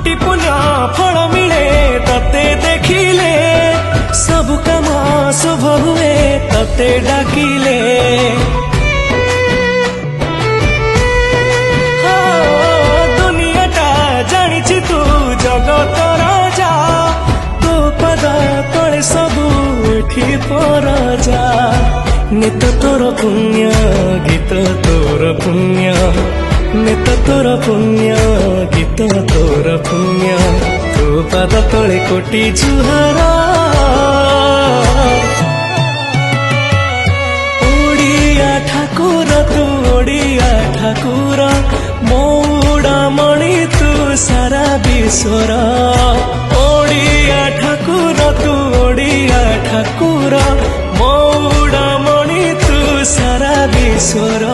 कोटि पुण्य फल मिले तते देखिले सब काम शुभ हुए तते डाकिले दुनियाटा जानिछि तू जगत राजा तो पद तले सबू एठी परजा नित तोर पुण्य गीत तोर पुण्य नित तोर पुण्य गीत तोर पुण्य तू पद तले कोटि जुहार ओडिया ठाकुर तू ओडिया ठाकुर मौड़ा मणि तू सारा विश्वर ओडिया ठाकुर तू ओडिया ठाकुर मौड़ा मणि तू सारा विश्वर।